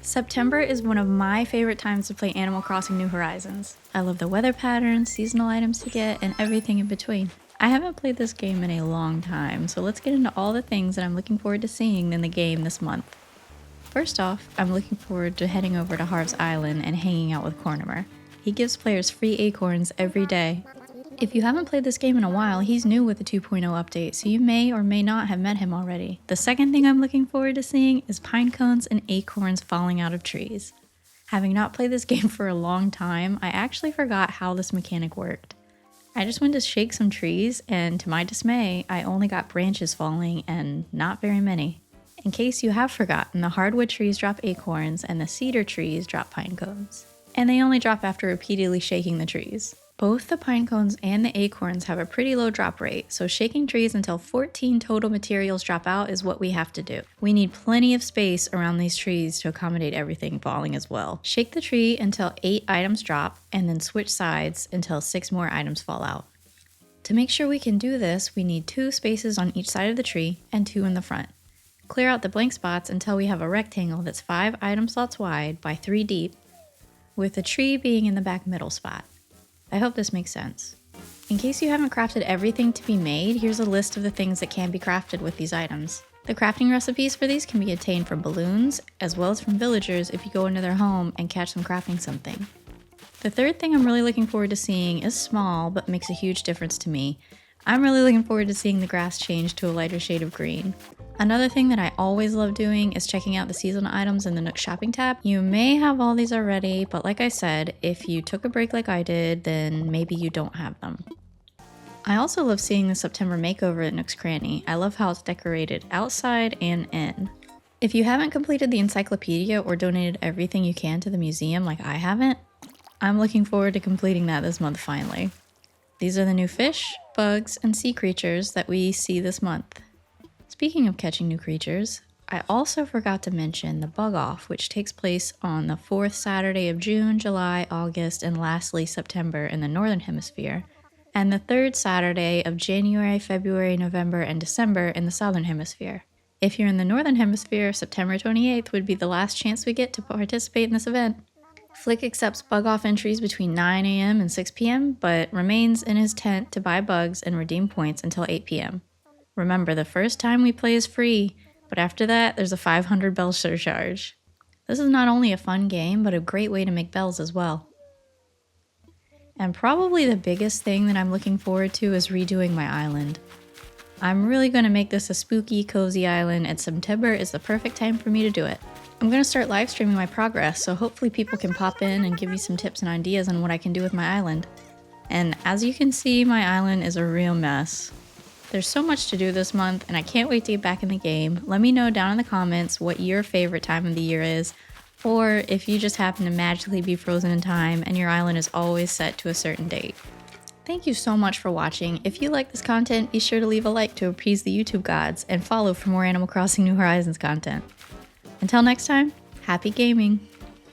September is one of my favorite times to play Animal Crossing New Horizons. I love the weather patterns, seasonal items to get, and everything in between. I haven't played this game in a long time, so let's get into all the things that I'm looking forward to seeing in the game this month. First off, I'm looking forward to heading over to Harv's Island and hanging out with Cornimer. He gives players free acorns every day. If you haven't played this game in a while, he's new with the 2.0 update, so you may or may not have met him already. The second thing I'm looking forward to seeing is pine cones and acorns falling out of trees. Having not played this game for a long time, I actually forgot how this mechanic worked. I just went to shake some trees, and to my dismay, I only got branches falling and not very many. In case you have forgotten, the hardwood trees drop acorns and the cedar trees drop pine cones. And they only drop after repeatedly shaking the trees. Both the pine cones and the acorns have a pretty low drop rate, so shaking trees until 14 total materials drop out is what we have to do. We need plenty of space around these trees to accommodate everything falling as well. Shake the tree until 8 items drop, and then switch sides until 6 more items fall out. To make sure we can do this, we need 2 spaces on each side of the tree and 2 in the front. Clear out the blank spots until we have a rectangle that's 5 item slots wide by 3 deep, with the tree being in the back middle spot. I hope this makes sense. In case you haven't crafted everything to be made, here's a list of the things that can be crafted with these items. The crafting recipes for these can be obtained from balloons, as well as from villagers if you go into their home and catch them crafting something. The third thing I'm really looking forward to seeing is small, but makes a huge difference to me. I'm really looking forward to seeing the grass change to a lighter shade of green. Another thing that I always love doing is checking out the seasonal items in the Nook Shopping tab. You may have all these already, but like I said, if you took a break like I did, then maybe you don't have them. I also love seeing the September makeover at Nook's Cranny. I love how it's decorated outside and in. If you haven't completed the encyclopedia or donated everything you can to the museum like I haven't, I'm looking forward to completing that this month finally. These are the new fish, bugs, and sea creatures that we see this month. Speaking of catching new creatures, I also forgot to mention the Bug Off, which takes place on the 4th Saturday of June, July, August, and lastly September in the Northern Hemisphere, and the 3rd Saturday of January, February, November, and December in the Southern Hemisphere. If you're in the Northern Hemisphere, September 28th would be the last chance we get to participate in this event. Flick accepts Bug Off entries between 9 a.m. and 6 p.m., but remains in his tent to buy bugs and redeem points until 8 p.m. Remember, the first time we play is free, but after that, there's a 500 bell surcharge. This is not only a fun game, but a great way to make bells as well. And probably the biggest thing that I'm looking forward to is redoing my island. I'm really going to make this a spooky, cozy island, and September is the perfect time for me to do it. I'm going to start live streaming my progress, so hopefully people can pop in and give me some tips and ideas on what I can do with my island. And as you can see, my island is a real mess. There's so much to do this month, and I can't wait to get back in the game. Let me know down in the comments what your favorite time of the year is, or if you just happen to magically be frozen in time and your island is always set to a certain date. Thank you so much for watching. If you like this content, be sure to leave a like to appease the YouTube gods, and follow for more Animal Crossing New Horizons content. Until next time, happy gaming!